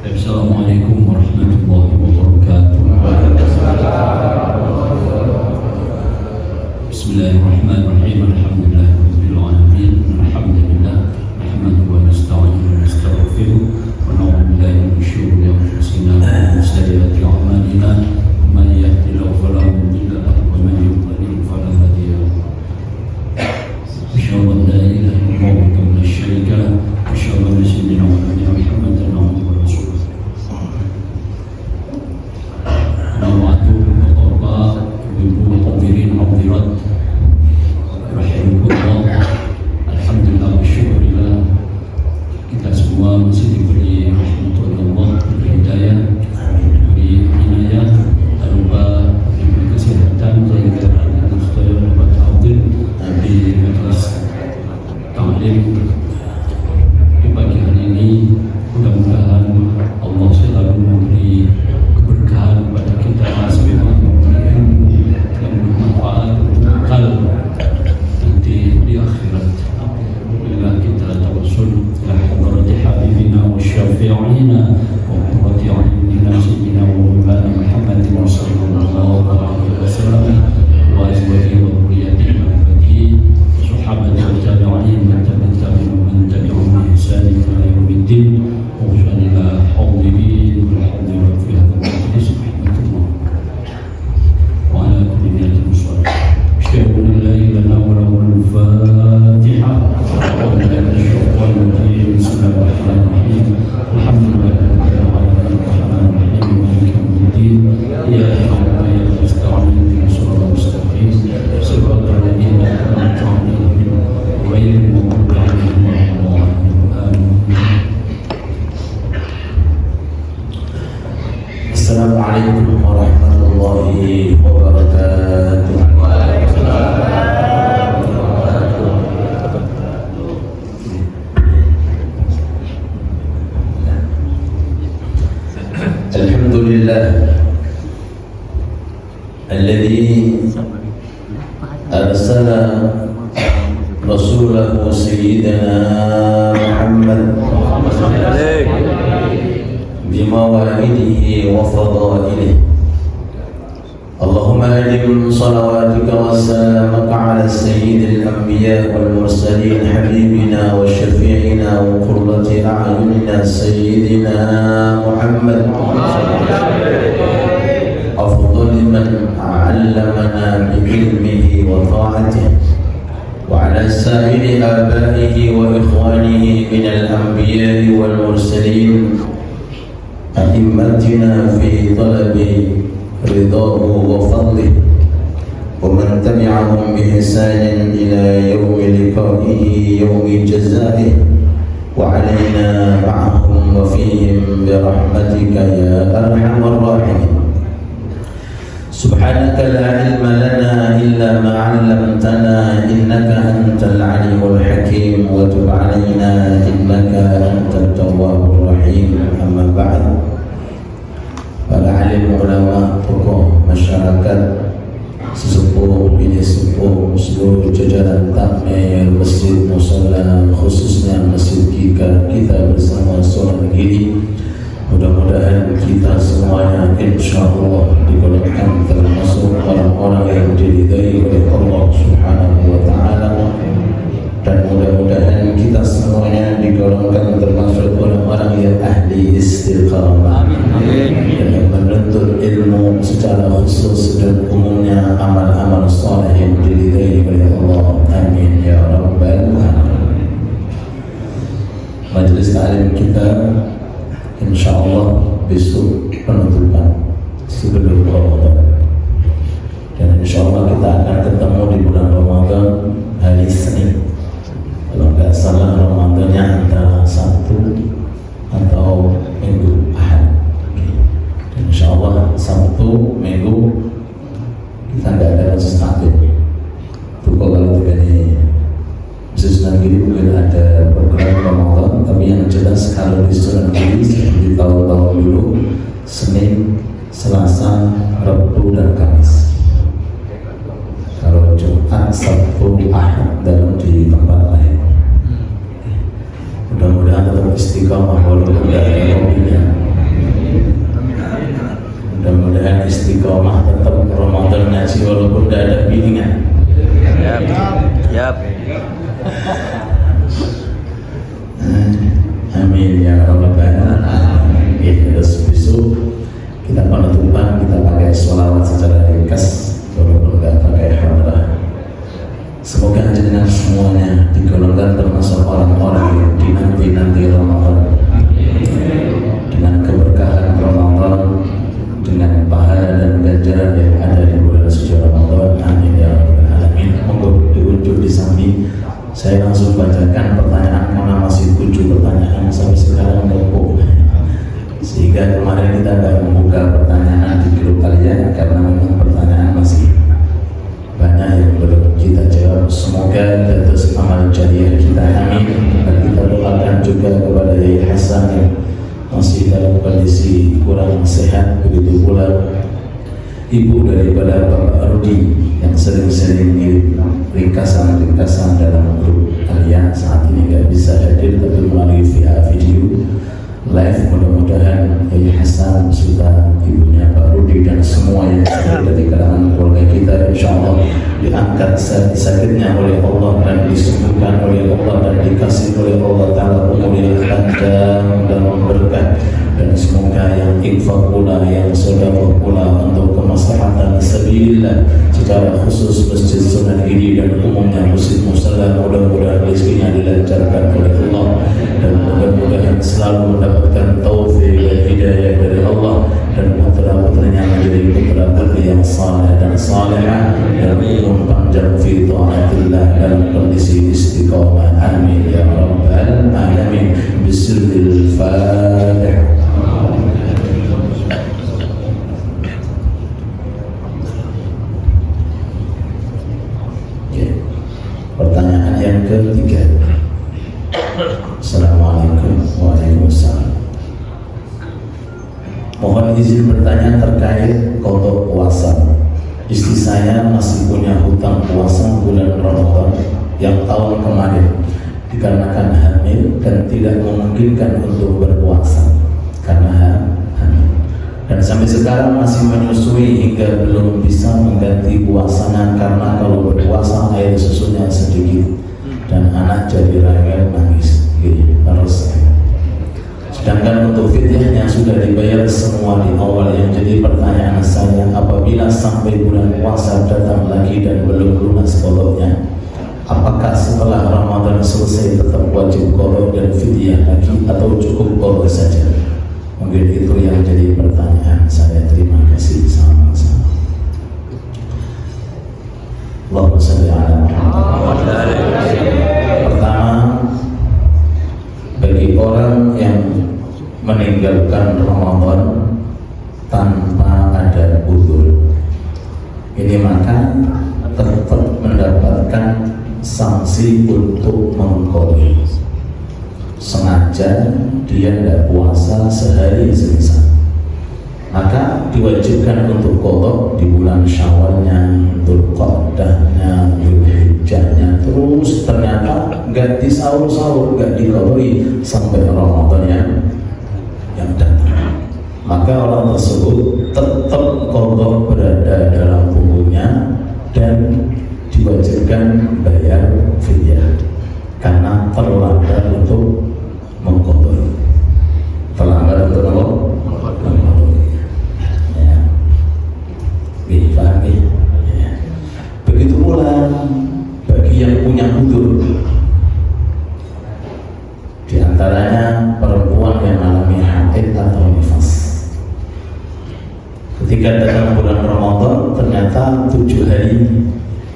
Assalamualaikum warahmatullahi wabarakatuh. Bismillahirrahmanirrahim. Alhamdulillahirabbil alamin. Alhamdulillah nahmaduhu wa nasta'inuhu wa nastaghfiruh wa na'udzu billahi min shururi anfusina wa min sayyiati a'malina. Man yahdihillahu fala mudilla lahu wa man yudlil fala hadiya lahu. Asyhadu an la ilaha illallah wahdahu la syarika lahu wa asyhadu anna sayyidina Muhammadan abduhu wa rasuluh. Alhamdulillah wa syukurillah, kita semua masih diberi rahmat oleh Allah, diberi hidayah, diberi inayah, tak lupa diberi kesehatan sehingga kita sudah dapat hadir di majelis taklim di pagi hari ini. Mudah-mudahan Allah selalu memberi keberkahan kepada kita sebagaimana memberi ilmu yang bermanfaat untuk kalb nanti di akhirat. Bila kita tawassul ila hadrati habibina wa syafi'ina wa qurrati a'yunina sayyidina wa maulana Muhammadin sallallahu alaihi wasallam wa azwajihi wa dhurriyyatihi wa ahlihi wa sahabatihi wa tabi'in wa tabi'in man tabi'ahum bi ihsan ila yaumiddin. Assalamualaikum warahmatullahi wabarakatuh. Alhamdulillah alladzi arsala rasulahu sayyidina Muhammad بمواعيده وفضائله. اللهم أدم صلواتك وسلامك على سيد الأنبياء والمرسلين حبيبنا وشفيعنا وقرة أعيننا سيدنا محمد أفضل من علمنا بعلمه وطاعته، وعلى سائر آبائه وإخوانه من الأنبياء والمرسلين أئمتنا في طلب رضاه وفضله، ومن تبعهم بإحسان إلى يوم لقائه يوم جزائه، وعلينا معهم وفيهم برحمتك يا أرحم الراحمين. سبحانك لا علم لنا إلا ما علمتنا إنك أنت العليم الحكيم، وتب علينا إنك أنت التواب الرحيم. أما بعد، para alim ulama, tokoh masyarakat, sesepuh, bini sepuh, seluruh jajaran takmir masjid musalla, khususnya masjid kita bersama seorang diri Mudah-mudahan kita semuanya insya Allah digolongkan termasuk orang-orang yang diridai oleh Allah Subhanahu wa Ta'ala, dan mudah-mudahan kita semuanya digolongkan termasuk orang-orang yang ahli istiqamah yang menuntut ilmu secara khusus dan umumnya amal-amal saleh yang diridai oleh Allah. Amin ya rabbal alamin. Majelis taklim kita insyaallah besok penutupan sebelum Ramadan, dan insyaallah kita akan ketemu di bulan Ramadan hari Senin. Kalau nggak salah Ramadannya antara Sabtu atau Minggu Ahad. Dan insyaallah Sabtu Minggu kita nggak ada kasus taklim. Itu kalau ini khusus nanti mungkin ada program Ramadan, tapi yang jelas kalau di Sunan Giri seperti tahun-tahun dulu Senin, Selasa, Rabu dan Kamis. Kalau Jumat, Sabtu, Ahad dalam di tempat lain. Mudah-mudahan tetap istiqamah walaupun tidak ada hobinya. Mudah-mudahan istiqamah tetap Ramadan ngaji walaupun tidak ada bimbingan. Yap. Amin ya rabbal alamin. Terus besok kita penutupan, kita pakai sholawat secara ringkas walaupun tidak pakai hamdalah. Semoga jenengan semuanya digolongkan termasuk orang-orang yang dinanti-nanti Ramadan, dengan keberkahan Ramadan, dengan pahala dan ganjaran yang ada di bulan suci Ramadan. Amin ya rabbal alamin. Monggo diunjuk di samping. Saya langsung bacakan pertanyaan karena masih 7 pertanyaan sampai sekarang numpuk, sehingga kemarin kita nggak membuka pertanyaan di grup kalian karena memang pertanyaan masih banyak yang belum kita jawab. Semoga terus amal jariah kita, amin. Dan kita doakan juga kepada Yai Hasan yang masih dalam kondisi kurang sehat, begitu pula ibu daripada Bapak Rudi yang sering-sering ringkasan-ringkasan dalam grup kalian saat ini nggak bisa hadir tapi melalui via video live. Mudah-mudahan Yai Hasan sudah ibunya Pak Rudi dan semua yang ada di kalangan keluarga kita insyaallah diangkat sakitnya oleh Allah dan disembuhkan oleh Allah dan dikasih oleh Allah Ta'ala umur yang panjang dan berkah. Dan semoga yang infak pula, yang sedekah pula untuk kemaslahatan sabilillah secara khusus Masjid Sunan Giri dan umumnya Masjid Musalla, mudah-mudahan rezekinya dilancarkan oleh Allah dan mudah-mudahan selalu mendapatkan taufik dan hidayah dari Allah, dan putra-putranya menjadi putra-putri yang saleh dan salehah dan umur panjang fi taatillah dalam kondisi istiqamah. Amin ya rabbal alamin. Bismillahirrahmanirrahim. Pertanyaan yang ketiga. Assalamualaikum. Waalaikumsalam. Mohon izin bertanya terkait kodok puasa. Istri saya masih punya hutang puasa bulan Ramadan yang tahun kemarin dikarenakan hamil dan tidak memungkinkan untuk berpuasa karena hamil, dan sampai sekarang masih menyusui hingga belum bisa mengganti puasanya karena kalau berpuasa air susunya sedikit dan anak jadi rewel nangis. Terus sedangkan untuk fidyahnya sudah dibayar semua di awal. Yang jadi pertanyaan saya, apabila sampai bulan puasa datang lagi dan belum lunas qadanya, apakah setelah Ramadan selesai tetap wajib qada dan fidyah lagi atau cukup qada saja? Mungkin itu yang jadi pertanyaan saya. Terima kasih. Sama-sama. Allahumma shalli ala Muhammad. Pertama, bagi orang yang meninggalkan Ramadan tanpa ada uzur, ini maka tetap mendapatkan sanksi untuk mengqadha. Sengaja dia tidak puasa sehari semisal, maka diwajibkan untuk qadha di bulan Syawalnya, Dzulqa'dahnya, Dzulhijjahnya, terus ternyata nggak disahur-sahur, nggak diqadai sampai Ramadan yang datang. maka orang tersebut tetap qadha berada dalam punggungnya dan diwajibkan bayar fidyah karena terlambat untuk mengqadha. Terlambat untuk mengqadha. Ya. Paham ya? Begitu pula bagi yang punya udzur, di antaranya perempuan yang mengalami haid atau nifas. Ketika datang bulan Ramadan, ternyata 7 hari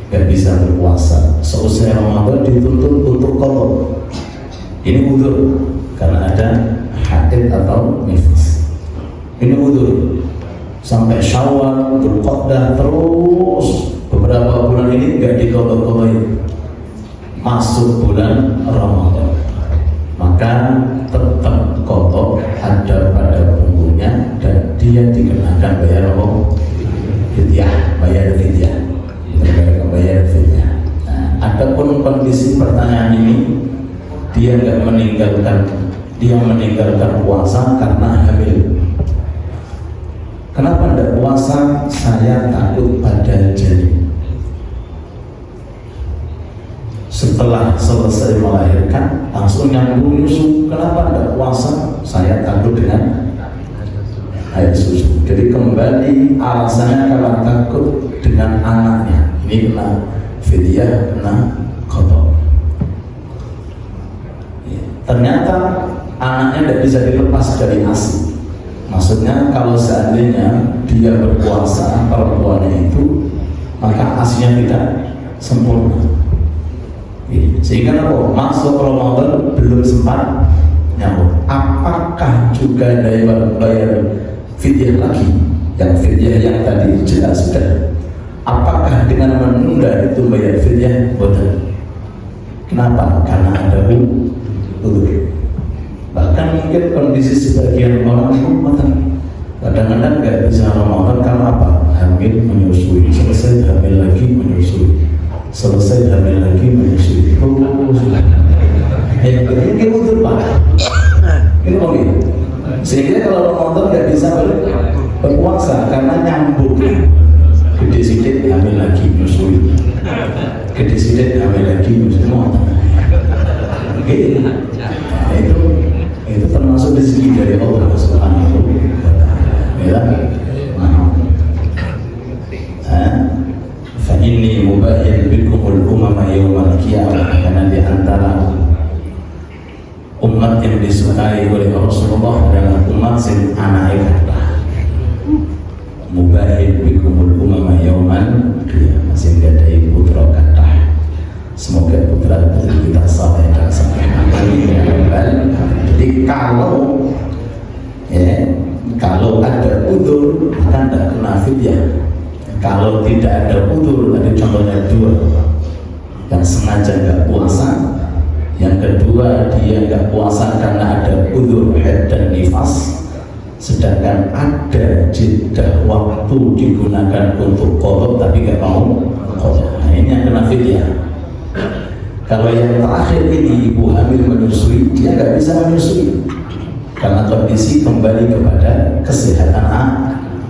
gak bisa berpuasa. Selesai Ramadan dituntut untuk qadha. Ini udzur karena ada haid atau nifas. Ini udzur. Sampai Syawal, Dzulqa'dah, terus beberapa bulan ini gak diqadha-qadhain. Masuk bulan Ramadan, maka tetap qadha ada pada punggungnya dan dia dikenakan bayar apa? Fidyah, bayar fidyah. Bayar fidyah. Nah, adapun kondisi pertanyaan ini, dia meninggalkan puasa karena hamil. Kenapa tidak puasa? Saya takut pada janin. Setelah selesai melahirkan langsung nyambung nyusu. Kenapa tidak puasa? Saya takut dengan air susu. Jadi kembali alasannya kalau takut dengan anaknya. Ini kena fidyah, kena qadha. Ya. Ternyata anaknya tidak bisa dilepas dari ASI. Maksudnya kalau seandainya dia berpuasa perempuannya itu, maka ASI-nya tidak sempurna. Sehingga apa? Masuk Ramadan belum sempat nyambung. Apakah juga bayar fidyah lagi? Yang fidyah yang tadi jelas sudah. Apakah dengan menunda itu bayar fidyah? Betul. Kenapa? Karena ada udzur. Bahkan mungkin kondisi sebagian orang itu kadang-kadang nggak bisa Ramadan karena apa? Hamil menyusui, selesai hamil lagi menyusui, selesai hamil lagi menyusui. Ini udzur Pak. Ini mungkin. Sehingga kalau Ramadan nggak bisa berpuasa karena nyambung. Gede sidik hamil lagi menyusui, gede sidik hamil lagi menyusui. Oke. Itu termasuk rezeki dari Allah Subhanahu wa Ta'ala. Ya. Fa inni mubayyin bikumul umama yawmal qiyamah. Karena di antara umat yang disukai oleh Rasulullah adalah umat sing anake kathah. Mubayyin bikumul umama yawmal qiyamah. Sing gadai putra kathah. Semoga putra putri kita saleh dan saleh. Jadi kalau ada udzur maka tidak kena fidyah. Kalau tidak ada udzur, ada contohnya 2, yang sengaja nggak puasa, yang kedua dia nggak puasa karena ada udzur haid dan nifas, sedangkan ada jeda waktu digunakan untuk qadha tapi nggak mau qadha. Nah, ini yang kena fidyah. Kalau yang terakhir ini ibu hamil menyusui, dia nggak bisa menyusui karena kondisi kembali kepada kesehatan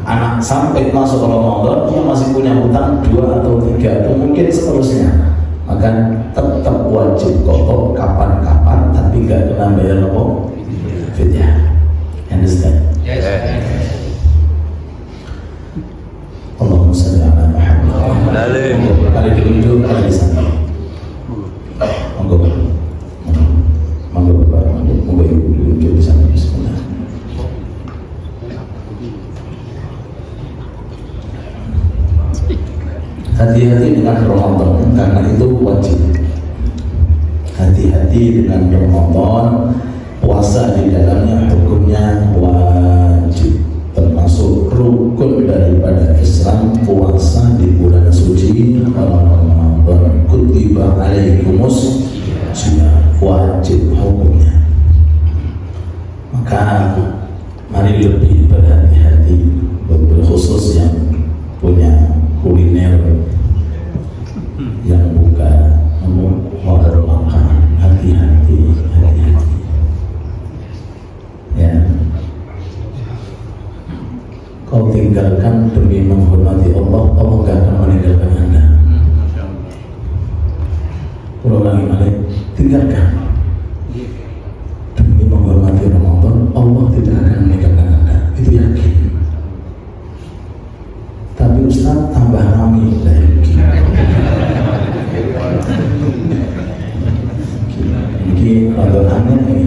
anak sampai masuk Ramadan dia masih punya hutang 2 atau 3 atau mungkin seterusnya, maka tetap wajib qadha kapan-kapan tapi nggak kena bayar apa? Fidyah. Understand? Yes. Allahumma shalli ala Muhammad. Kali diunjuk kali sana. Monggo Bapak, monggo Ibu duduk di sana. Bismillah. Hati-hati dengan Ramadan karena itu wajib. Hati-hati dengan Ramadan, puasa di dalamnya hukumnya wajib, termasuk rukun daripada Islam. Puasa di bulan suci Ramadan, kutiba alaikumus shiyam, wajib hukumnya. Maka mari lebih berhati-hati, khusus yang punya kuliner yang buka warung makan, hati-hati ya. tinggalkan demi menghormati Allah, Allah gak akan meninggalkan Anda. Kalau lagi balik, tinggalkan demi menghormati Ramadan, Allah tidak akan meninggalkan Anda. Itu yakin. Tapi Ustaz tambah rame lagi. Ini rada aneh nih.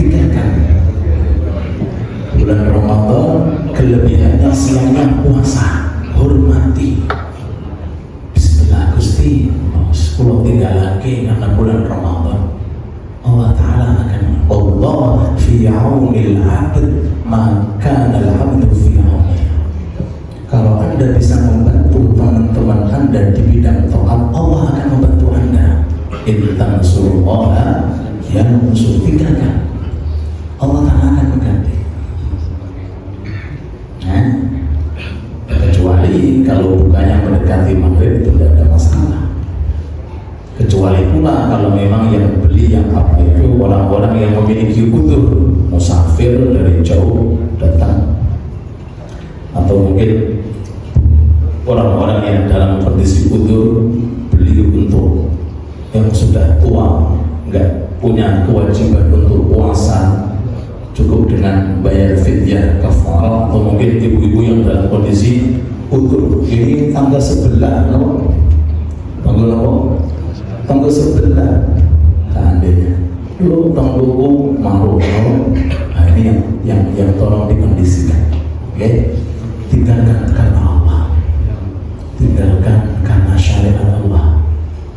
Tinggalkan. Bulan Ramadan kelebihannya siangnya puasa, hormati. Bismillah Gusti, kalau tinggal lagi karena bulan Ramadan, Allah Ta'ala akan Allah fi aunil abd maka al-abdu fi aunil. Kalau Anda bisa membantu teman-teman Anda di bidang taat, Allah akan membantu Anda. In tansurullaha yansurkum. Tinggalkan, Allah Ta'ala akan mengganti. Kecuali kalau bukannya mendekati maghrib itu tidak ada masalah. Kecuali pula kalau memang yang beli yang apa itu orang-orang yang memiliki udzur, musafir dari jauh datang, atau mungkin orang-orang yang dalam kondisi udzur beli untuk yang sudah tua, nggak punya kewajiban untuk puasa, cukup dengan bayar fidyah kafarah, atau mungkin ibu-ibu yang dalam kondisi udzur. Ini tangga sebelah, no? Tangga sebelah, seandainya lu tangguku maru, no? Nah, ini yang tolong dikondisikan, oke? Tinggalkan karena Allah, tinggalkan karena syariat Allah,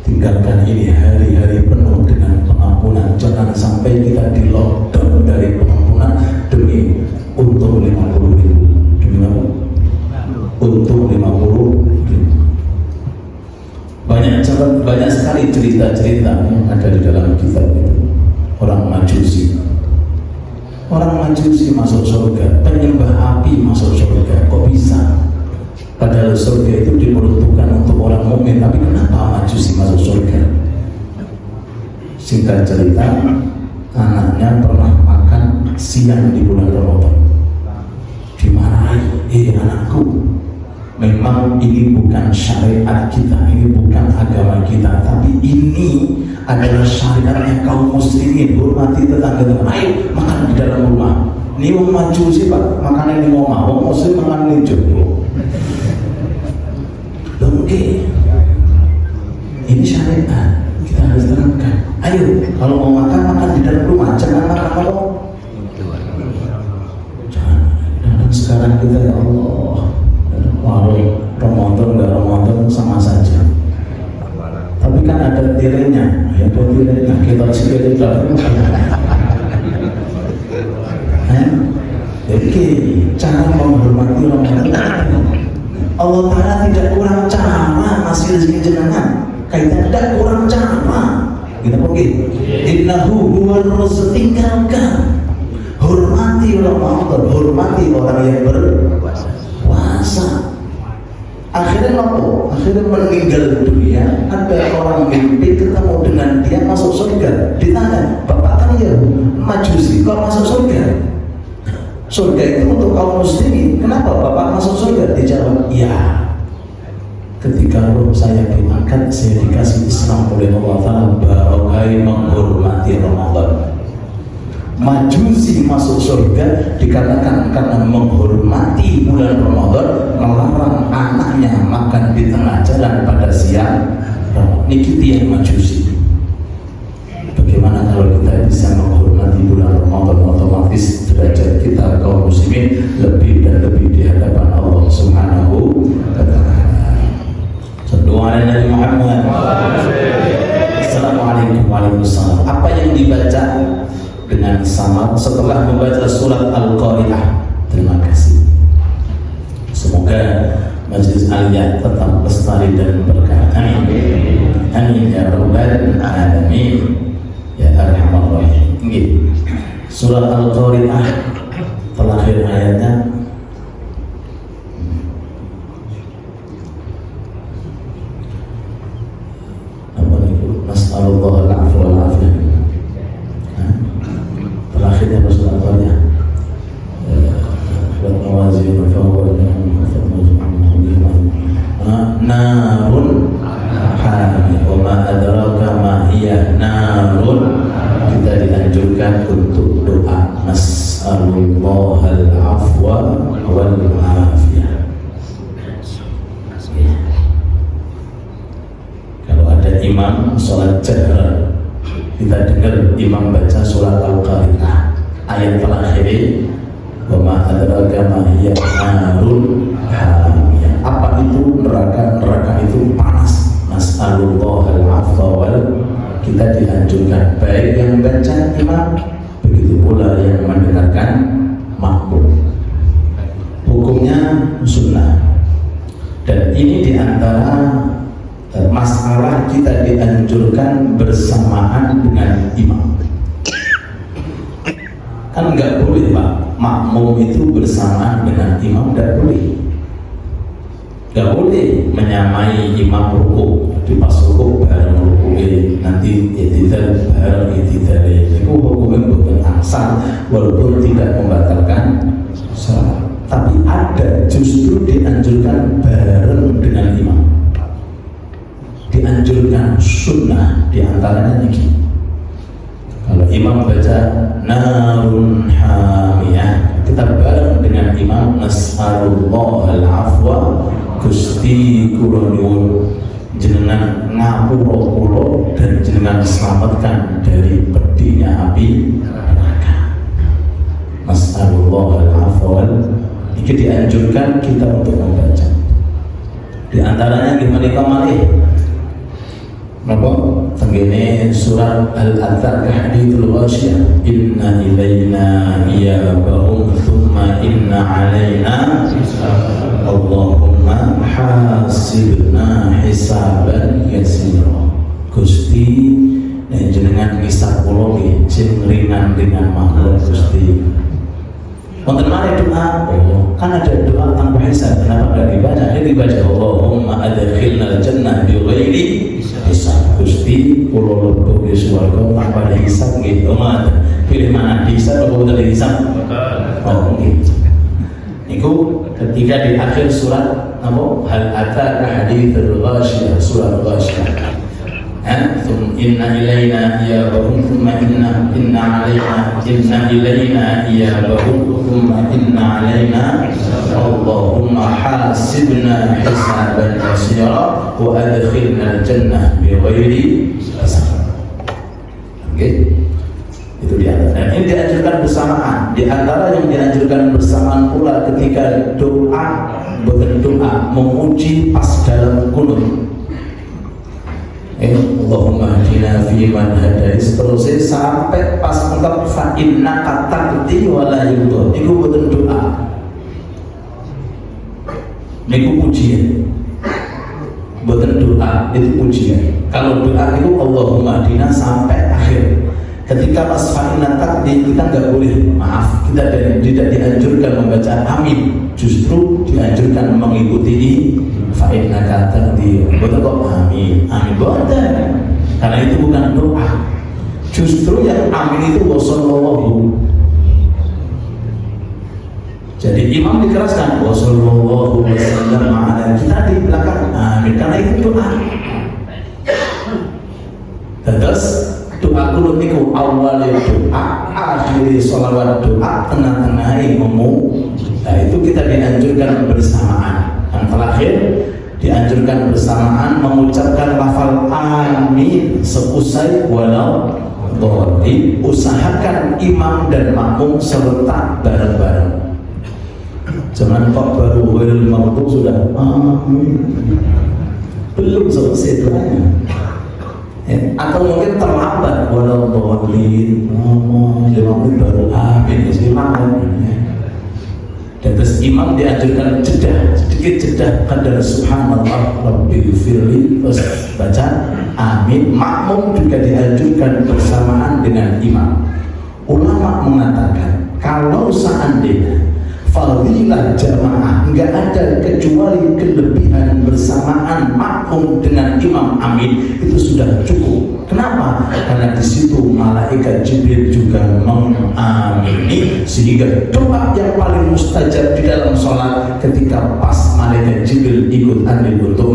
tinggalkan ini hari-hari penuh dengan pengampunan. Jangan sampai kita di lockdown dari pengampunan demi untung 50.000. Demi apa? Untung 50.000. Banyak sekali cerita-cerita yang ada di dalam kitab itu. Orang Majusi masuk surga, penyembah api masuk surga. Kok bisa? Padahal surga itu diperuntukkan untuk orang mukmin, tapi kenapa Majusi masuk surga? Singkat cerita, anaknya pernah makan siang di bulan Ramadan. Dimarahi, anakku, memang ini bukan syariat kita, ini bukan agama kita, tapi ini adalah syariatnya kaum muslimin. Hormati tetangga, ayo makan di dalam rumah. Ini mau Majusi Pak, makan ini mau muslim makan ini jodoh. Oke, ini syariat, kita harus terangkan. Ayo, kalau mau makan di dalam rumah, jangan makan kalau jangan. Dan sekarang kita, ya Allah, walau Ramadan nggak Ramadan sama saja. Tapi kan ada tirenya, ya ada tirenya. Kita sendiri tidak. Jadi cara menghormati Ramadan, Allah Ta'ala tidak kurang cara ngasih rezeki jenengan. Kaitan tidak kurang cara. Kita pergi. Innahu huwar razzaq. Tinggalkan. Hormati Ramadan, hormati orang yang berpuasa. Akhirnya apa? Akhirnya meninggal dunia, ada orang mimpi ketemu dengan dia masuk surga. Ditanya, Bapak kan ya Majusi, kok masuk surga? Surga itu untuk kaum muslimin. Kenapa Bapak masuk surga? Dijawab, ya, ketika roh saya diangkat, saya dikasih Islam oleh Allah Ta'ala, barokai menghormati Ramadan. Majusi masuk surga dikatakan karena menghormati bulan Ramadan, melarang anaknya makan di tengah jalan pada siang. Ini kita yang Majusi. Bagaimana kalau kita bisa menghormati bulan Ramadan, otomatis derajat kita kaum muslimin lebih dan lebih di hadapan Allah Subhanahu wa Ta'ala. Sallu ala Nabi Muhammad. Assalamualaikum warahmatullahi wabarakatuh. Apa yang dibaca dengan sama setelah membaca surat Al-Qari'ah? Terima kasih. Semoga Majelis Aliyah tetap lestari dan berkah. Amin. Amin ya rabbal alamin ya arhamar rahimin. Surat Al-Qari'ah terakhir ayatnya apa itu? Nas'alullah al-'afwa wal 'afiyah. Terakhirnya Rasulullah mawazin fawwal narun hamiyah. Wa ma adraka ma hiya narun. Kita dianjurkan untuk doa nas'alullahal afwa wal afiyah. Kalau ada imam sholat jahar, kita dengar imam baca surat Al-Qari'ah ayat terakhir, wa ma adraka ma hiya narun hamiyah. Apa itu neraka? Neraka itu panas. Nas'alullahal afwa wal, kita dianjurkan baik yang baca imam, begitu pula yang mendengarkan makmum. Hukumnya sunnah, dan ini diantara masalah kita dianjurkan bersamaan dengan imam. Kan nggak boleh Pak, makmum itu bersamaan dengan imam, nggak boleh. Nggak boleh menyamai imam ruku, di pas ruku bareng ruku, nanti itidal bareng itidal. Itu hukumnya bukan asal, walaupun tidak membatalkan salat. Tapi ada justru dianjurkan bareng dengan imam, dianjurkan sunnah, diantaranya ini. Kalau imam baca narun hamiyah, kita bareng dengan imam nas'alullahal afwa, Gusti kula nyuwun jenengan ngapura kula dan jenengan selamatkan dari pedihnya api neraka. Nas'alullahal afwa. Ini dianjurkan kita untuk membaca. Di antaranya gimana kamalih? Napa? Tenggene surat Al-Adzab hadithul ghasyiyah, inna ilaina iyabahum thumma inna alaina Allahumma hasibna hisaban yasira. Gusti dan jenengan hisab kula nggih sing ringan-ringan mawon Gusti. Wonten mari doa, kan ada doa tanpa hisab, kenapa enggak dibaca? Ini dibaca Allahumma adkhilnal jannah bi ghairi hisab. Gusti kula lebu di swarga tanpa dihisab nggih. Pilih mana dihisab atau boten dihisab? Oh nggih. Niku ketika di akhir surat apa? Hal ataka hadithul ghasyiyah, surat ghasyiyah. Inna ilaina iyabahum thumma inna alaina iyabahum thumma inna alaina Allahumma hasibna hisaban yasira wa adkhilna al-jannah bighairi hisab. Oke. Itu di antara. Dan ini dianjurkan bersamaan. Di antara yang dianjurkan bersamaan pula ketika doa, berdoa memuji pas dalam kunut. Allahumma hadina fi man hadait, seterusnya sampai pas engkau fa innaka taqdi wa la yudhar. Itu betul doa, itu pujian. Betul doa itu pujian. Kalau doa itu Allahumma hadina sampai akhir. Ketika pas fa inna taqdi kita nggak boleh, maaf, kita tidak dianjurkan membaca amin, justru dianjurkan mengikuti ini. Fa'inna kata di betul kok amin, amin betul, karena itu bukan doa. Justru yang amin itu wassallallahu. Jadi imam dikeraskan wassallallahu wasallam ala, kita di belakang amin, karena itu doa. Terus doa kunut itu awalnya doa, akhirnya sholawat doa, tengah-tengahnya ngomong. Nah itu kita dianjurkan bersamaan. Yang terakhir dianjurkan bersamaan mengucapkan lafal amin seusai walau dhalin. Usahakan imam dan makmum serta bareng-bareng. Jangan kok baru ghairil maghdub sudah amin, belum selesai doanya. Atau mungkin terlambat walau dhalin, imam baru amin dan terus imam dianjurkan sedikit jeda kadar subhanallah rabbil firli, terus baca amin. Makmum juga dianjurkan bersamaan dengan imam. Ulama mengatakan kalau seandainya fadilah jamaah nggak ada kecuali kelebihan bersamaan makmum dengan imam amin, itu sudah cukup. Kenapa? Karena di situ malaikat Jibril juga mengamini, sehingga doa yang paling mustajab di dalam sholat ketika pas malaikat Jibril ikut andil untuk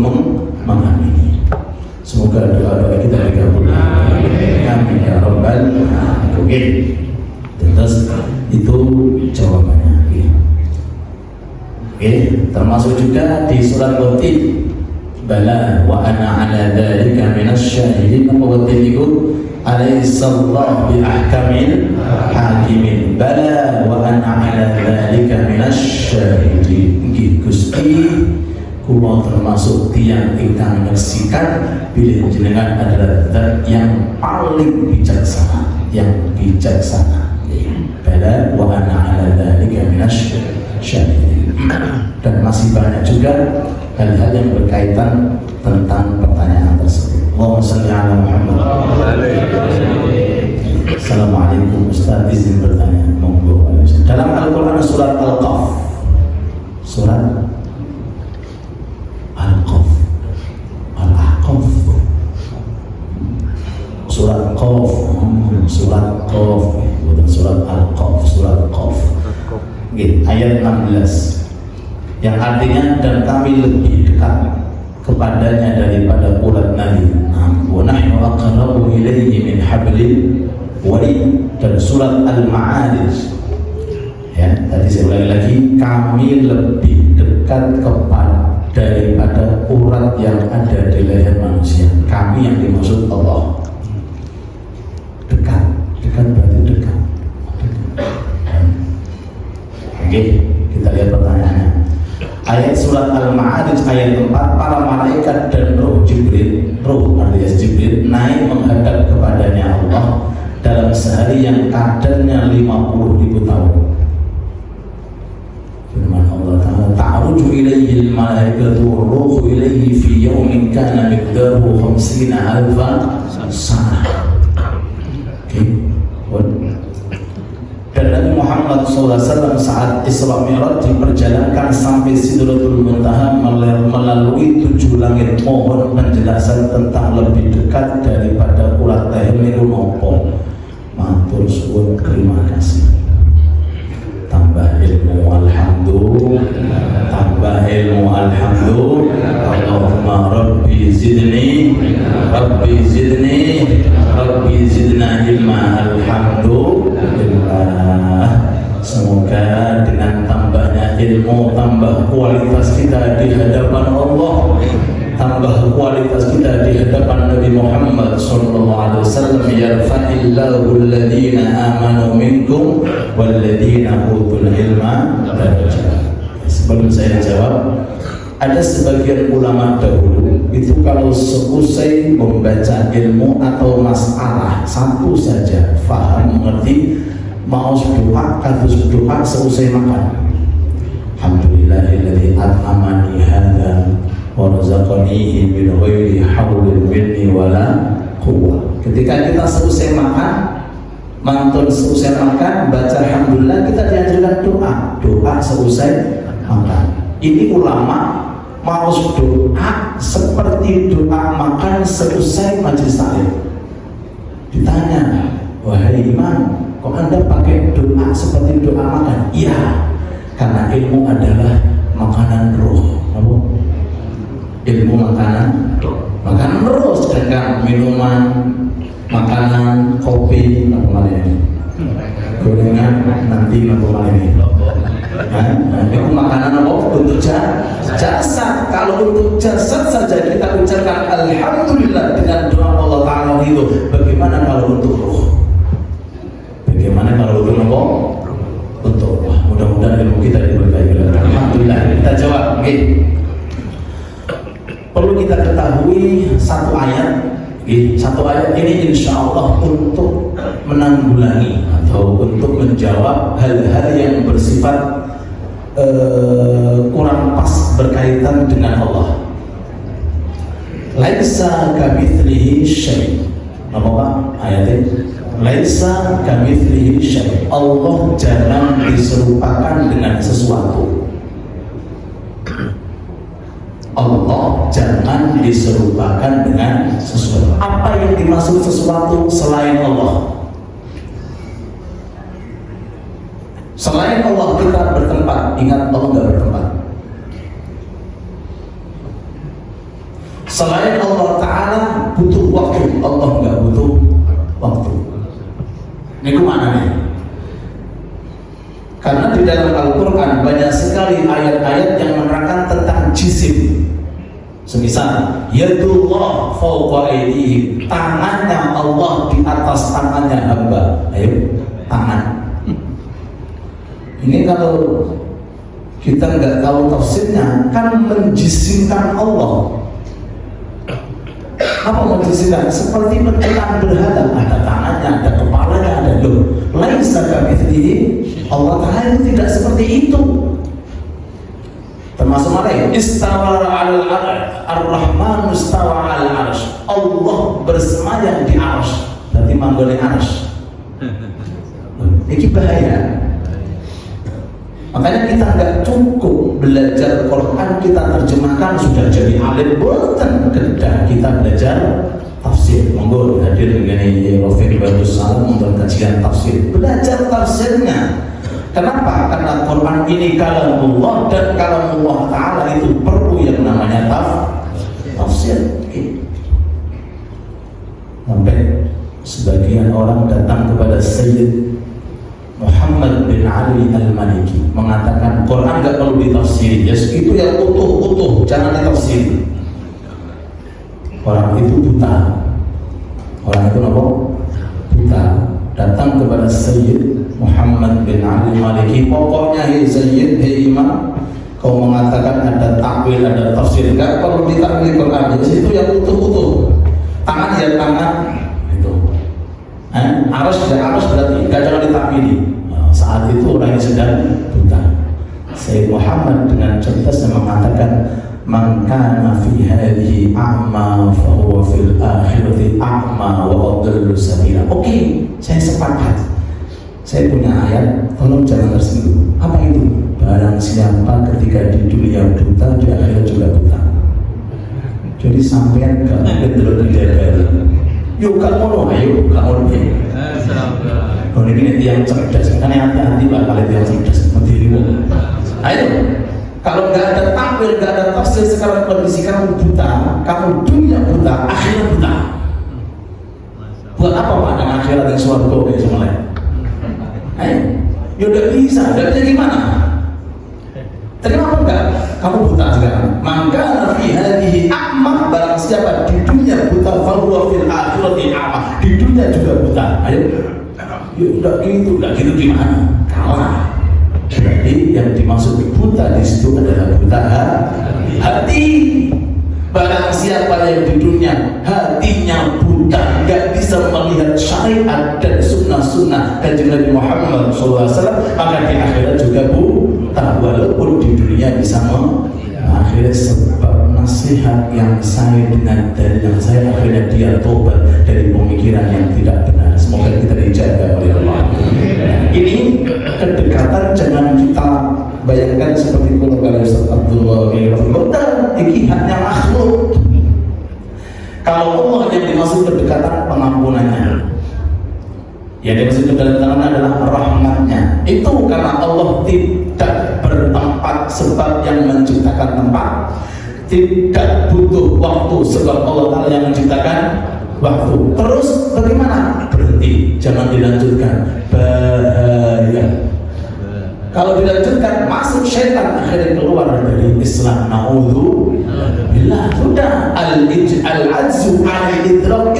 mengamini. Semoga doa-doa kita dikabulkan. Amin ya rabbal alamin. Terus itu jawabannya. Oke, termasuk juga di surat Qatif, bala wa ana ala dzalika minasyahidin. Qatif itu alaihissallahu bi ahkamil hakimin. Bala wa ana ala dzalika minasyahidin. Gusti kula termasuk tiang ingkang nyaksikan bilih jenengan adalah zat yang paling bijaksana, yang bijaksana. Bala wa ana ala dzalika minasyahidin. Dan masih banyak juga hal-hal yang berkaitan tentang pertanyaan tersebut. Allahumma shalli ala Muhammad. Assalamualaikum Ustaz, izin bertanya. Monggo. Dalam Al-Quran surat Al-Qaf, surat Al-Qaf, Al-Ahqaf, surat Qaf, surat Qaf, bukan surat Al-Qaf, surat Qaf. Ayat 16 yang artinya dan kami lebih dekat kepadanya daripada urat nadi. Wa nahnu aqrabu ilayhi min hablil warid. Dan surat Al-Ma'arij, ya, tadi saya ulangi lagi, kami lebih dekat daripada urat yang ada di leher manusia. Kami yang dimaksud Allah. Dekat, dekat berarti dekat. Oke, kita lihat pertanyaannya. Ayat surat Al-Ma'arij ayat 4, para malaikat dan roh Jibril, roh alias Jibril naik menghadap kepadanya Allah dalam sehari yang kadarnya 50.000 tahun. Firman Allah Ta'ala, ta'ruju ilaihi al-malaikatu wa-ruhu ilaihi fi yawmin kana miqdaruhu 50,000 sanah. Oke. Dan Nabi Muhammad SAW saat Isra Mi'raj diperjalankan sampai Sidratul Muntaha melalui 7 langit. Mohon penjelasan tentang lebih dekat daripada urat leher niku nopo. Matur suwun, terima kasih. Tambah ilmu alhamdulillah, tambah ilmu alhamdulillah. Allahumma rabbi zidni, rabbi zidni, rabbi zidna ilma alhamdulillah. Semoga dengan tambahnya ilmu, tambah kualitas kita di hadapan Allah, tambah kualitas kita di hadapan Nabi Muhammad SAW. Yarfa'illahu alladhina amanu minkum walladhina utul ilma darajat. Sebelum saya jawab, ada sebagian ulama dahulu itu kalau selesai membaca ilmu atau masalah satu saja, faham, mengerti, mau doa, katus doa selesai makan. Alhamdulillahilladzi at'amani hadza wa razaqanihi min ghairi haulin minni wala quwwah. Ketika kita selesai makan, mantun selesai makan, baca alhamdulillah, kita diajarkan doa. Doa selesai makan. Ini ulama mau doa seperti doa makan selesai majelis taklim. Ditanya, wahai imam, kok Anda pakai doa seperti doa makan? Iya, karena ilmu adalah makanan roh. Apa? Ilmu makanan roh, sedangkan minuman, makanan, kopi, apa ini? Gorengan, nanti apa ini? Nah, itu makanan apa? Untuk jasad. Kalau untuk jasad saja kita ucapkan alhamdulillah dengan doa Allah Ta'ala itu, bagaimana kalau untuk roh? Bagaimana kalau untuk apa? Untuk Allah. Mudah-mudahan ilmu kita diberkahi. Alhamdulillah. Kita jawab. Okay. Perlu kita ketahui satu ayat. Satu ayat ini insya Allah untuk menanggulangi atau untuk menjawab hal-hal yang bersifat kurang pas berkaitan dengan Allah. Laisa kamitslihi syai'. Apa Pak ayatnya? Laisa kamitslihi syai'. Allah jangan diserupakan dengan sesuatu. Allah jangan diserupakan dengan sesuatu. Apa yang dimaksud sesuatu selain Allah? Selain Allah kita bertempat. Ingat, Allah nggak bertempat. Selain Allah Ta'ala butuh waktu, Allah nggak butuh waktu. Ini kemana nih? Karena di dalam Al-Quran banyak sekali ayat-ayat yang menerangkan tentang jisim. Semisal yadullah fawqa aydihim, tangannya Allah di atas tangannya hamba. Ayo, tangan. Ini kalau kita nggak tahu tafsirnya kan menjisimkan Allah. Apa menjisimkan? Seperti menciptakan berhala, ada tangannya, ada kepalanya, ada loh. Laisa kamitslihi, Allah Ta'ala itu tidak seperti itu. Termasuk mana? Istawa ar-Rahman istawa al-Arsh. Allah bersemayam di Arsh. Berarti manggone Arsh. Ini bahaya. Makanya kita nggak cukup belajar Quran kita terjemahkan sudah jadi alim, bukan ketika kita belajar tafsir. Monggo hadir dengan Rafiq Bagus Salam untuk kajian tafsir. Belajar tafsirnya. Kenapa? Karena Quran ini kalamullah dan kalamullah Ta'ala itu perlu yang namanya tafsir. Sampai sebagian orang datang kepada Sayyid Muhammad bin Ali Al-Maliki mengatakan Quran nggak perlu ditafsiri, yes, itu yang utuh-utuh, jangan ditafsiri. Orang itu buta. Orang itu apa? Buta. Datang kepada Sayyid Muhammad bin Ali Al-Maliki, pokoknya hei Sayyid, hei Imam, kau mengatakan ada takwil, ada tafsir, nggak perlu ditakwil Quran, yes, itu yang utuh-utuh. Tangan ya tangan, itu. Arus ya arus berarti nggak jangan ditakwili. Saat itu orang yang sedang buta. Sayyid Muhammad dengan cerdas mengatakan, man kana fi hadhihi a'ma fa huwa fil akhirati a'ma wa adallu sabila. Oke, saya sepakat. Saya punya ayat, tolong jangan tersinggung. Apa itu? Barang siapa ketika di dunia buta, di akhirat juga buta. Jadi sampean gak mungkin dulu dijaga. Yuk kamu ayo kamu lebih. Oh ini yang cerdas, kan hati-hati lah kalau yang cerdas mendirimu. Ayo, kalau nggak ada takwil, nggak ada tafsir, sekarang kondisi kamu buta, kamu dunia buta, akhirat buta. Buat apa Pak dengan akhirat dan suarga kayak semula? Ayo, ya udah bisa, udah gimana? Terima apa enggak? Kamu buta sekarang. Maka nafi hadihi a'ma, barang siapa di dunia buta, fahuwa fil akhirati a'ma, di dunia juga buta. Ayo. Ya udah gitu gimana? Kalah. Jadi yang dimaksud buta di situ adalah buta hati. Barang siapa yang di dunia hatinya buta, nggak bisa melihat syariat dan sunnah-sunnah kanjeng Nabi Muhammad SAW, maka di akhirat juga buta. Walaupun di dunia bisa mengakhiri sebab nasihat yang saya dengan dari yang saya, akhirnya dia tobat dari pemikiran yang tidak benar. Semoga kita dijaga oleh Allah. Ini kedekatan jangan kita bayangkan seperti kalau Ustaz Abdullah bin Rafiq, ini hanya makhluk. Kalau Allah yang dimaksud kedekatan pengampunannya, yang dimaksud kedekatan adalah rahmatnya. Itu karena Allah tidak bertempat sebab yang menciptakan tempat, tidak butuh waktu sebab Allah Ta'ala yang menciptakan waktu. Terus bagaimana? Berhenti, jangan dilanjutkan, bahaya. Kalau dilanjutkan masuk syaitan, akhirnya keluar dari Islam. Na'udzu billah. Sudah al-ajzu al-idrak.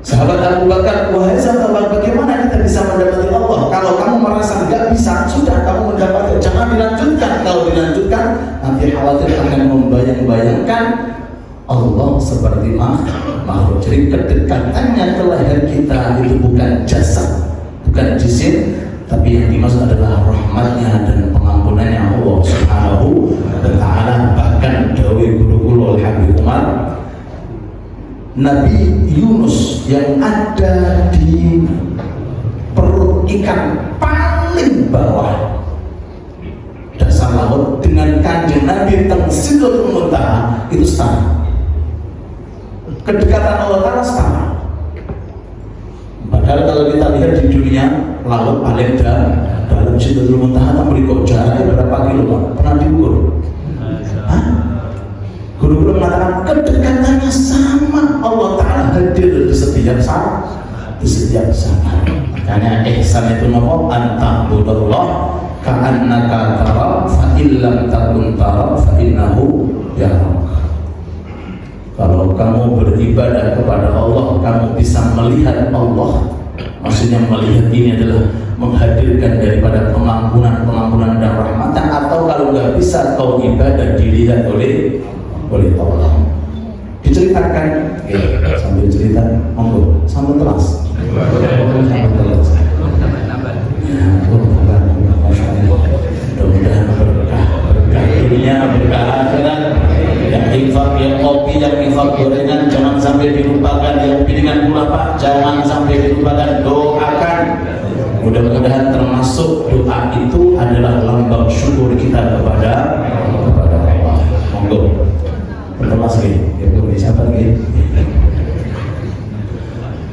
Sahabat Abu Bakar, wahai sahabat, bagaimana kita bisa mendapati Allah? Kalau kamu merasa nggak bisa, sudah kamu mendapati. Jangan dilanjutkan. Kalau dilanjutkan, nanti khawatir akan membayang-bayangkan Allah seperti makhluk. Jadi kedekatannya ke leher kita itu bukan jasad, bukan jisim, tapi yang dimaksud adalah rahmatnya dan pengampunannya Allah Subhanahu wa Ta'ala. Bahkan dawai guru-guru Habib Umar, Nabi Yunus yang ada di perut ikan paling bawah dasar laut dengan kanjeng Nabi teng Sidratul Muntaha itu setara. Kedekatan Allah Ta'ala setara. Padahal kalau kita lihat di dunia laut paling dalam Sidratul Muntaha tak beri kok jaraknya berapa kilo Pak? Pernah diukur? Hah? Guru-guru semuanya sama. Allah Ta'ala hadir di setiap saat, di setiap saat. Makanya ihsan itu nopo anta'budallah ka'annaka tara fa illam takun tara fa innahu yarak. Kalau kamu beribadah kepada Allah, kamu bisa melihat Allah. Maksudnya melihat ini adalah menghadirkan daripada pengampunan dan rahmatan. Atau kalau nggak bisa kau ibadah dilihat oleh Allah. Diceritakan, sambil cerita, monggo, sambil telas. Mudah-mudahan berkah dunia, berkah akhirat. Yang infak, yang kopi, yang infak gorengan jangan sampai dilupakan. Yang piringan gula pak jangan sampai dilupakan. Doakan. Mudah-mudahan termasuk doa itu adalah lambang syukur kita kepada Allah. Monggo. Pertama sekali, siapa lagi?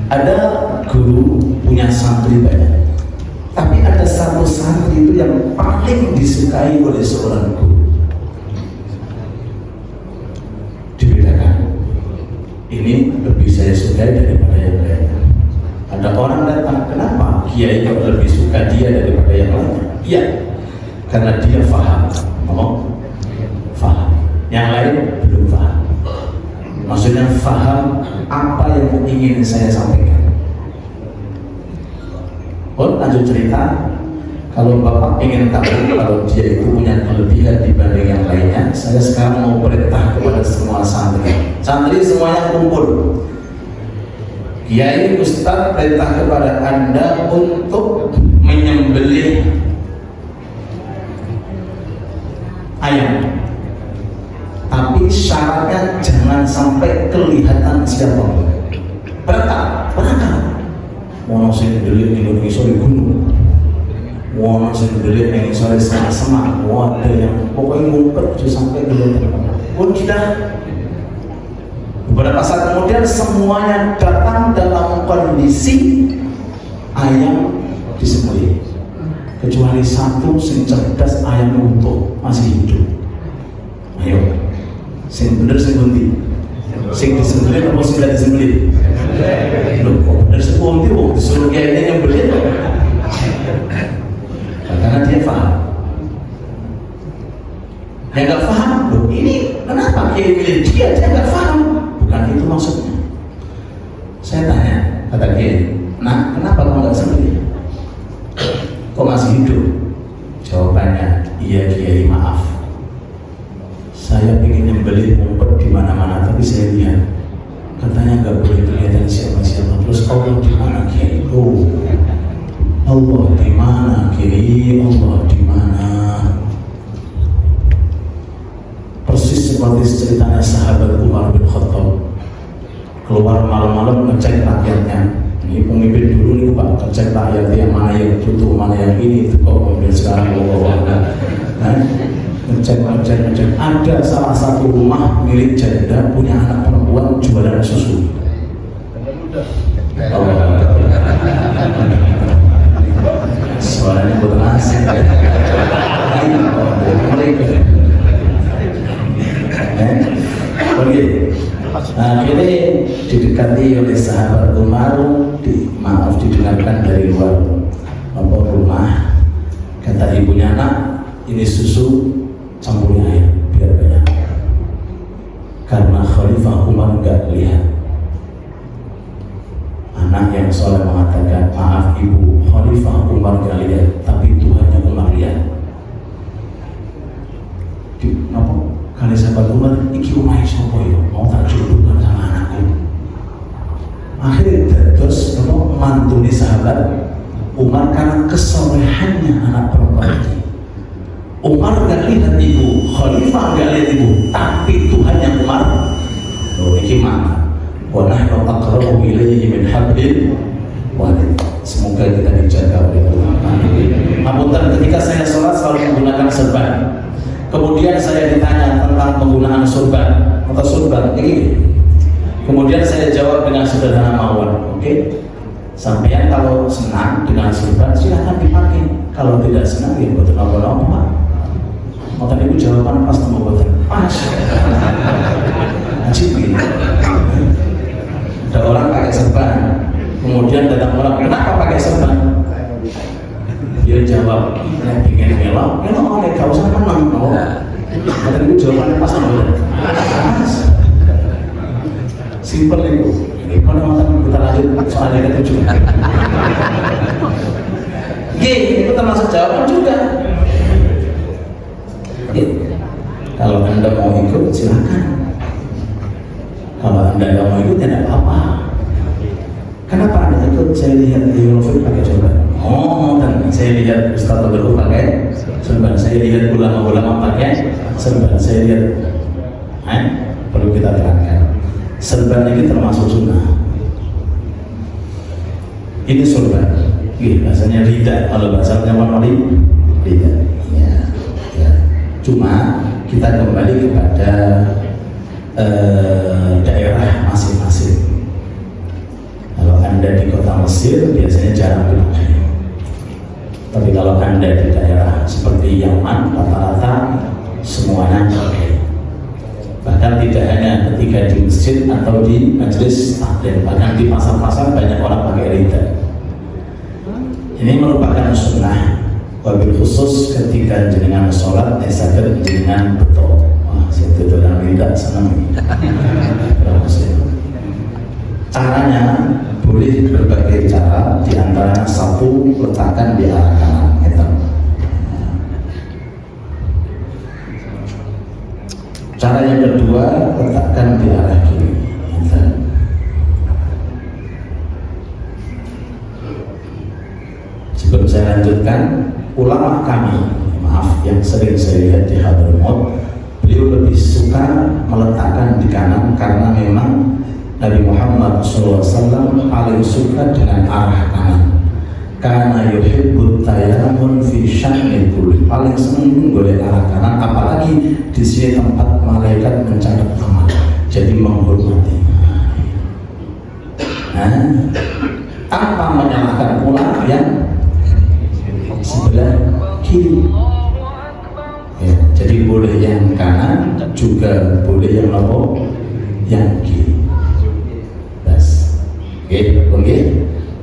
Ada guru punya santri banyak, tapi ada satu santri itu yang paling disukai oleh seorang guru. Dibedakan, ini lebih saya sukai daripada yang lainnya. Ada orang datang, kenapa kiai kok lebih suka dia daripada yang lainnya? Iya, karena dia faham, faham. Yang lain belum faham. Maksudnya faham apa yang ingin saya sampaikan. Lanjut cerita. Kalau Bapak ingin tahu kalau dia itu punya kelebihan dibanding yang lainnya, saya sekarang mau perintah kepada semua santri. Santri semuanya kumpul. Kiai Ustadz perintah kepada Anda untuk menyembelih ayam. Tapi syaratnya jangan sampai kelihatan siapa. Berkah. Mau sing delik Indonesia di gunung, mau sing delik Indonesia di semak-semak, mau ada yang pokoknya ngumpet sampai kelihatan. Pun tidak. Beberapa saat kemudian semuanya datang dalam kondisi ayam disembelih, kecuali satu sing cerdas, ayam utuh masih hidup. Ayo. Sing bener sing bunti, sing disembelih atau sing tidak disembelih? Loh, kok bener sing bunti? Wong disuruh kiainya nyembelih. Karena dia paham. Yang nggak paham, loh ini kenapa kiai milih dia nggak paham? Bukan itu maksudnya. Saya tanya, kata kiai, nah kenapa kau nggak sembelih? Kok masih hidup? Jawabannya, iya kiai maaf. Saya ingin nyembelih ngumpet di mana-mana, tapi saya lihat katanya nggak boleh kelihatan siapa-siapa. Terus Allah di mana kiai? Oh, Allah di mana kiai? Allah di mana? Persis seperti ceritanya sahabat Umar bin Khattab, keluar malam-malam ngecek rakyatnya. Ini pemimpin dulu nih Pak, ngecek rakyat yang mana yang butuh, mana yang ini. Itu kok kemudian sekarang ngecek. Ada salah satu rumah milik janda punya anak perempuan jualan susu. Suaranya bukan asing. Oke. Akhirnya didekati oleh sahabat Umar, didengarkan dari luar rumah. Kata ibunya, nak, ini susu campurnya air biar banyak. Karena Khalifah Umar nggak lihat. Anak yang soleh mengatakan, maaf ibu, Khalifah Umar nggak lihat, tapi Tuhannya Umar lihat. Kali sahabat Umar, iki umai sopo yo, mau tak jodohkan sama anakku. Akhirnya terus mantuni sahabat Umar karena kesolehannya anak perempuan ini. Umar nggak lihat ibu, Khalifah nggak lihat ibu, tapi Tuhannya Umar. Loh, ini mana? Wa nahnu aqrabu ilayhi min hablil warid. Semoga kita dijaga oleh Allah. Apunten, ketika saya sholat selalu menggunakan serban. Kemudian saya ditanya tentang penggunaan surban atau surban ini. Kemudian saya jawab dengan sederhana mawon, oke? Sampean kalau senang dengan surban silahkan dipakai. Kalau tidak senang ya betul apa-apa. Mau tadi jawaban pas nomor pas. Ajib ini. jawabannya pas nggak? Simpel itu. Kalau kita lanjut soal yang ketujuh. Itu termasuk jawaban juga. Kalau Anda mau ikut silakan. Kalau Anda nggak mau ikut tidak apa-apa. Kenapa Anda ikut? Saya lihat di Yunus pakai sorban. Oh, dan saya lihat Ustaz Abdul pakai sorban. Saya lihat ulama-ulama pakai sorban. Saya lihat, perlu kita terangkan. Sorban ini termasuk sunnah. Ini sorban. Bahasanya lidah. Kalau bahasanya apa lidah. Ya. Cuma kita kembali kepada daerah masing-masing. Kalau Anda di kota Mesir biasanya jarang dipakai. Tapi kalau Anda di daerah seperti Yaman, rata-rata semuanya pakai. Bahkan tidak hanya ketika di masjid atau di majelis taklim, bahkan di pasar-pasar banyak orang pakai lidah. Ini merupakan sunnah. Wabil khusus ketika jenengan sholat sadar jenengan betul. Wah, situ orang tidak senang. Caranya boleh berbagai cara, di antaranya satu, letakkan di arah kanan. Cara yang kedua, letakkan di arah kiri. Sebelum saya lanjutkan, ulama kami, maaf, yang sering saya lihat di Hadramaut, beliau lebih suka meletakkan di kanan karena memang Nabi Muhammad SAW paling suka dengan arah kanan. Karena yuhibbut tayamun fi sya'nil kulli, paling senang golek arah kanan, apalagi di sini tempat malaikat mencatat amal, jadi menghormati. Tanpa menyalahkan pula yang sebelah kiri. Jadi boleh yang kanan, juga boleh yang yang kiri. Oke.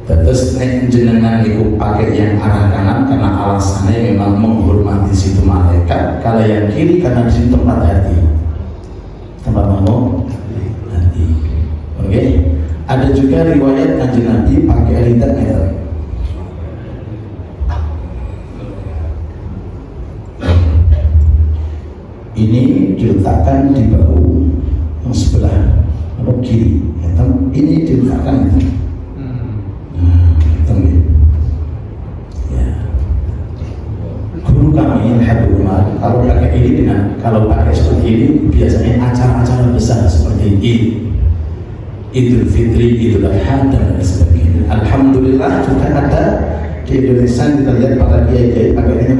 Terus jenengan itu pakai yang arah kanan karena alasannya memang menghormati situ malaikat. Kalau yang kiri karena di situ tempat hati, tempat ngomong hati. Oke. Ada juga riwayat Kanjeng Nabi pakai lidah meter. Ini diletakkan di bahu yang sebelah kiri. Ini diletakkan guru kami Habib Umar kalau pakai ini kalau pakai seperti ini biasanya acara-acara besar seperti Idul Fitri, Idul Adha dan sebagainya. Alhamdulillah juga ada di Indonesia, kita lihat para kiai pakai ini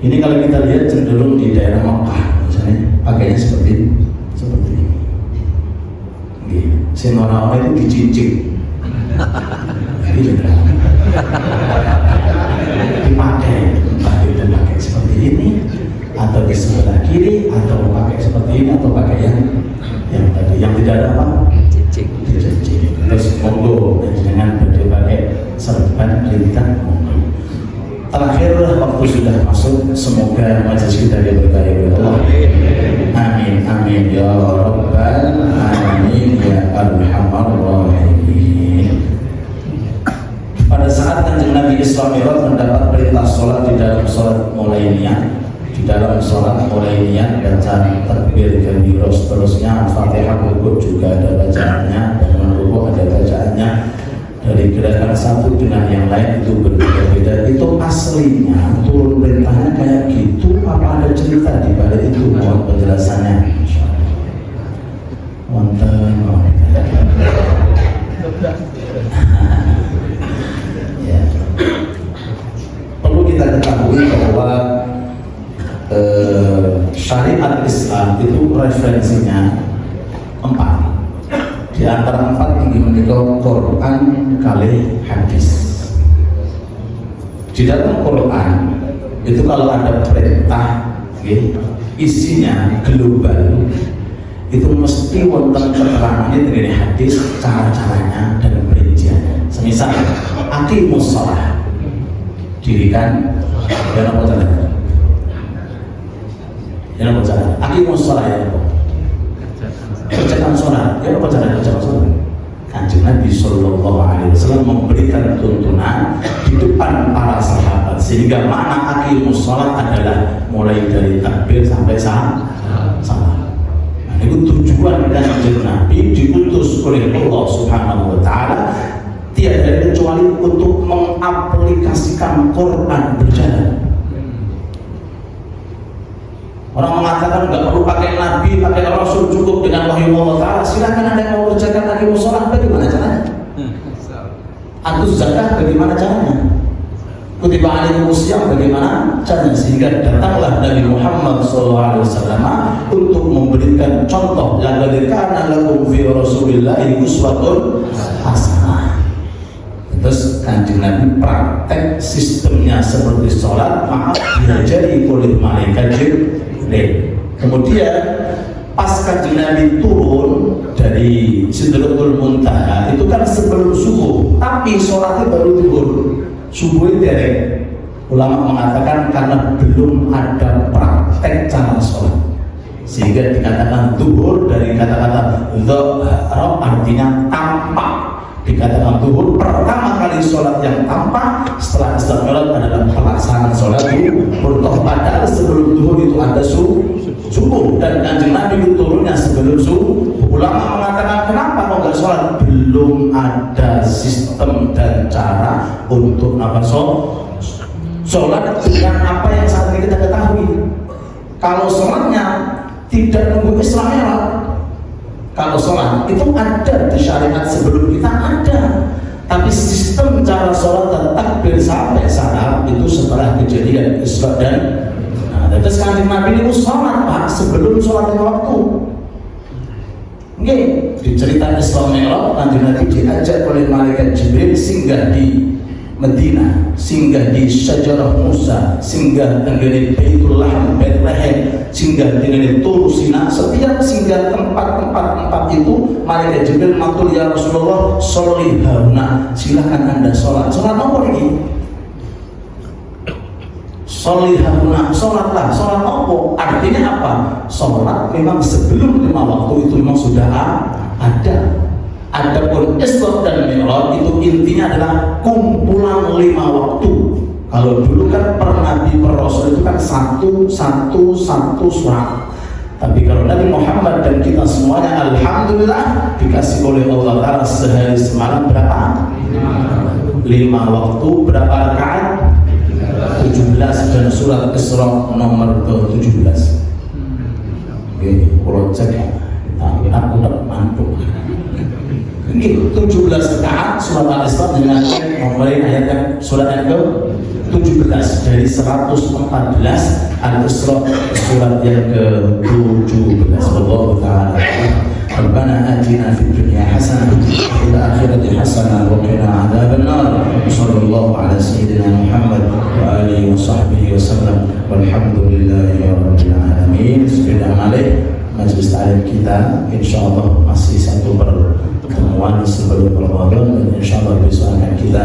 Ini kalau kita lihat cenderung di daerah Makkah misalnya pakainya seperti ini. Orang-orang itu dicincin, dipakai, entah itu pakai seperti ini, atau di sebelah kiri, atau pakai seperti ini, atau pakai yang tadi, yang tidak ada apa? Cincin. Terus monggo, jangan pakai serban lintang monggo. Terakhir waktu sudah masuk, semoga majelis kita diberkahi oleh Allah. Amin ya rabbal alamin ya arhamar rahimin. Pada saat Kanjeng Nabi Isra Mi'raj mendapat perintah sholat di dalam sholat mulainiyah, baca takbir gembira, seterusnya Fatihah rukuk juga ada bacaannya, dan rukuk ada bacaannya. Dari gerakan satu dengan yang lain itu berbeda-beda. Itu aslinya turun perintahnya kayak gitu, apa ada cerita di balik itu? Mohon penjelasannya. Ya. Perlu kita ketahui bahwa syariat Islam itu referensinya 4. Di antara 4 tinggi menikah Quran kali hadis. Di dalam Quran itu kalau ada perintah, isinya global, itu mesti wonten keterangannya dari hadis, cara-caranya dan perinciannya. Semisal aqimus shalah, dirikan ya apa caranya? Ya apa caranya? Aqimus shalah ya apa? Kerjakan sholat ya apa caranya kerjakan sholat? Kanjeng Nabi Sallallahu Alaihi Wasallam memberikan tuntunan di depan para sahabat sehingga makna aqimus shalah adalah mulai dari takbir sampai salam. Nah, itu tujuan Kanjeng Nabi diutus oleh Allah Subhanahu Wa Taala tiada kecuali untuk mengaplikasikan Quran berjalan. Orang mengatakan nggak perlu pakai nabi, pakai rasul, cukup dengan wahyu Allah Taala. Silakan Anda mau kerjakan aqimus shalah, bagaimana caranya? Atuz zakat bagaimana caranya? Kutiba alaikumus syiyam bagaimana caranya? Sehingga datanglah Nabi Muhammad SAW untuk memberikan contoh. Laqad kana lakum fi Rasulillahi uswatun hasanah. Terus Kanjeng Nabi praktek sistemnya seperti sholat, maaf diajari oleh malaikat Jibril. Kemudian pas Kanjeng Nabi turun dari Sidratul Muntaha itu kan sebelum subuh, tapi sholatnya baru zuhur. Subuh itu derek. Ulama mengatakan karena belum ada praktek cara sholat, sehingga dikatakan zuhur dari kata-kata dzahara artinya tampak. Dikatakan zuhur pertama kali sholat yang tampak setelah istirahat adalah pelaksanaan sholat zuhur. Padahal sebelum zuhur itu ada subuh dan Kanjeng Nabi itu turunnya sebelum subuh. Ulama mengatakan kenapa kok nggak sholat? Belum ada sistem dan cara untuk sholat dengan apa yang saat ini kita ketahui. Kalau sholatnya tidak nunggu Isra. Kalau sholat itu ada di syariat sebelum kita ada, tapi sistem cara sholat dan takbir sampai salam itu setelah kejadian Isra dan terus Kanjeng Nabi itu sholat Pak sebelum sholat waktu. Oke, di cerita Isra Mi'raj Kanjeng Nabi diajak oleh malaikat Jibril singgah di Medina, singgah di Syajarah Musa, singgah di Baitul Laham, Bethlehem, singgah di Turu Sina. Setiap singgah tempat-tempat itu malaikat Jibril matur, ya Rasulullah, sholli hauna, silakan Anda sholat. Sholat apa lagi? Sholli hauna, sholatlah. Sholat apa? Artinya apa? Sholat memang sebelum 5 waktu itu memang sudah ada. Adapun Isra dan Mi'raj itu intinya adalah kumpulan 5 waktu. Kalau dulu kan per nabi per rasul itu kan satu surat. Tapi kalau Nabi Muhammad dan kita semuanya alhamdulillah dikasih oleh Allah Ta'ala sehari semalam berapa? 5 waktu, berapa rakaat? 17 dan surat Isra nomor 17. Oke, kalau cek aku dapat mantu. Ini 17 rakaat surat Al-Isra dengan memulai ayat yang surat yang ke-17 dari 114 Al-Isra surat yang ke-17. Wallahu ta'ala Rabbana atina fid dunya hasanah wa fil akhirati hasanah wa qina adzabannar. Sallallahu ala sayyidina Muhammad wa alihi wa sahbihi wa sallam. Walhamdulillahi rabbil alamin. Bismillahirrahmanirrahim. Majelis taklim kita insyaallah masih satu pertemuan sebelum Ramadan dan insyaallah besok akan kita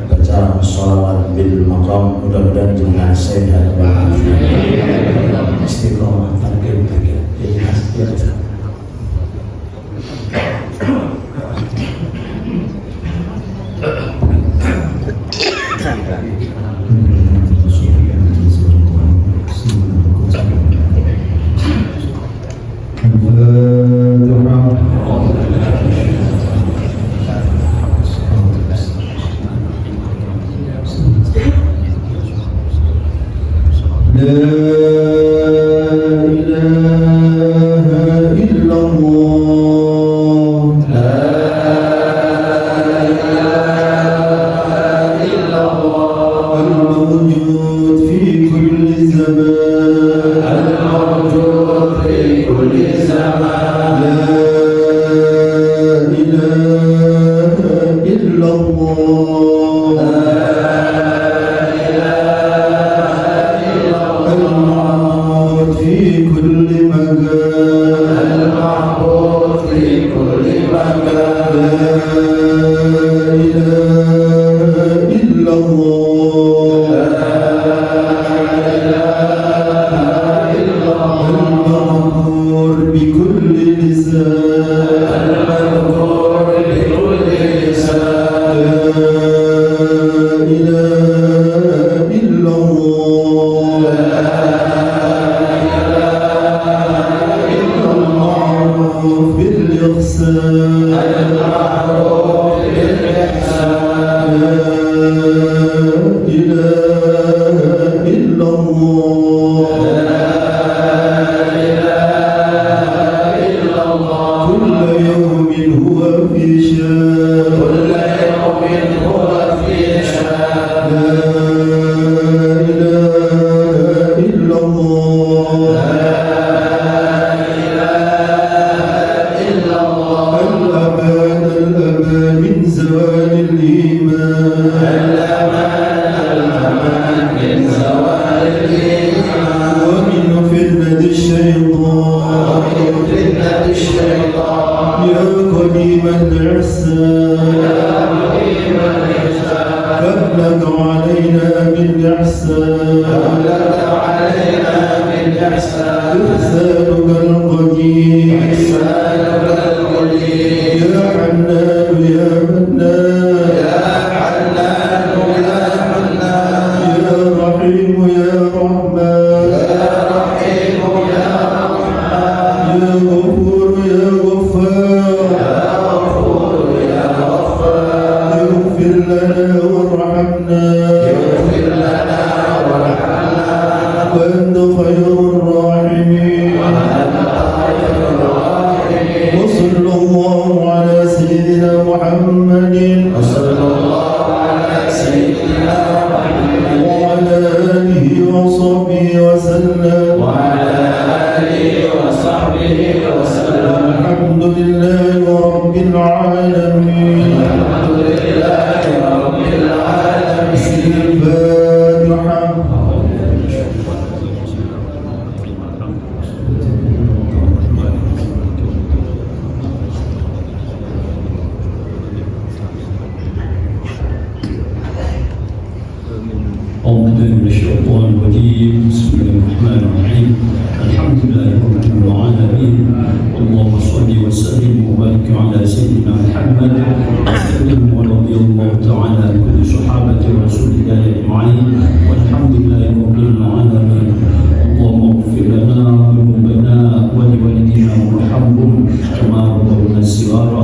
baca sholawat bil maqam. Mudah-mudahan dengan sehat walafiat, istiqomah, target La إله إلا الله المعروف بالإحسان لا إله إلا الله كل يوم هو في شان لا إله إلا الله الأمان من زوال الإيمان ومن فتنة الشيطان يا قديم الإحسان فابلغ علينا بالإحسان إحسانك القديم يا حنان يا منان يا رحيم يا رحمن يا غفور يا غفار اغفر لنا وارحمنا وأنت خير الراحمين وصلى الله على سيدنا محمد وعلى آله وصحبه وسلم الحمد لله رب العالمين الفاتحة أعوذ بالله من الشيطان الرجيم بسم الله الرحمن الرحيم الحمد لله رب العالمين اللهم صل وسلم وبارك على سيدنا محمد وسلم ورضي الله تعالى عن كل صحابة رسول الله أجمعين والحمد لله رب العالمين اللهم اغفر لنا ذنوبنا ولوالدينا وارحمهم كما ربونا صغارا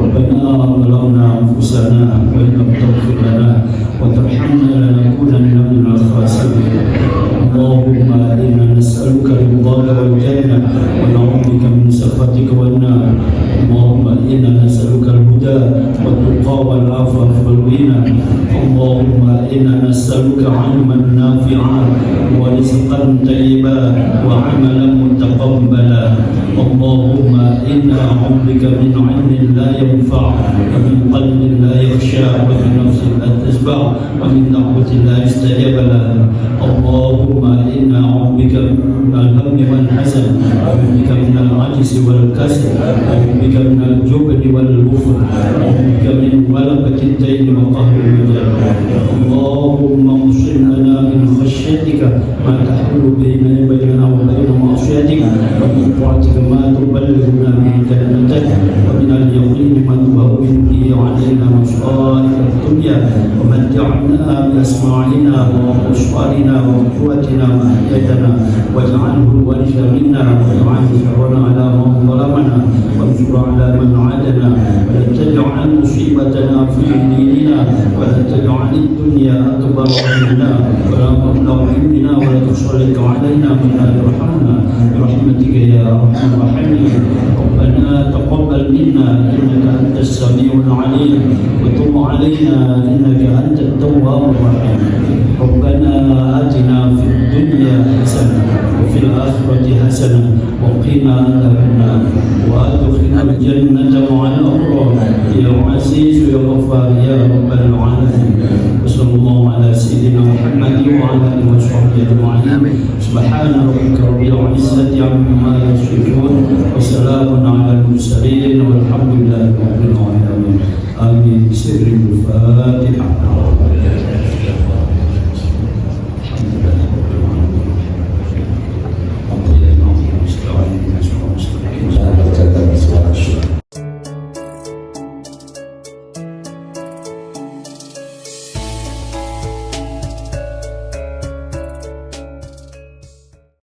ربنا ظلمنا أنفسنا وإن لم تغفر لنا وترحمنا لنكونن من الخاسرين اللهم إنا نسألك رضاك والجنة ونعوذ بك من سخطك والنار اللهم إنا نسألك الهدى والتقى والعفاف والغنى اللهم إنا نسألك علما نافعا ورزقا طيبا وعملا متقبلا اللهم إنا نعوذ بك من علم لا ينفع ومن قلب لا يخشى ومن نفس لا تشبع ومن دعوة لا يستجاب لها اللهم إنا نعوذ بك من الهم والحزن ونعوذ بك من العجز والكسل ونعوذ بك من الجبن والبخل ونعوذ بك من غلبة الدين وقهر الرجال اللهم اقسم لنا من خشيتك ما تحول بيننا وبين معصيتك ومن طاعتك ما تبلغنا به جنتك ومن اليقين ما تهون به علينا مصائب الدنيا ومتعنا بأسماعنا وأبصارنا وقوتنا ما أحييتنا واجعله الوارث منا واجعل ثأرنا على من ظلمنا وانصر على من عادنا ولا تجعل مصيبتنا في ديننا ولا تجعل الدنيا أكبر همنا ولا مبلغ علمنا ولا تسلط علينا من لا يرحمنا برحمتك يا أرحم الراحمين ربنا تقبل منا إنك أنت السميع العليم وتب علينا إنك أنت التواب الرحيم ربنا آتنا في الدنيا حسنة وفي الآخرة حسنة وقنا عذاب النار وأدخلنا الجنة مع الأبرار يا عزيز يا غفار يا رب العالمين وصلى الله على سيدنا محمد وعلى آله وصحبه أجمعين سبحان ربك رب العزة عما يصفون وسلام على المرسلين والحمد لله رب العالمين آمين بسر الفاتحة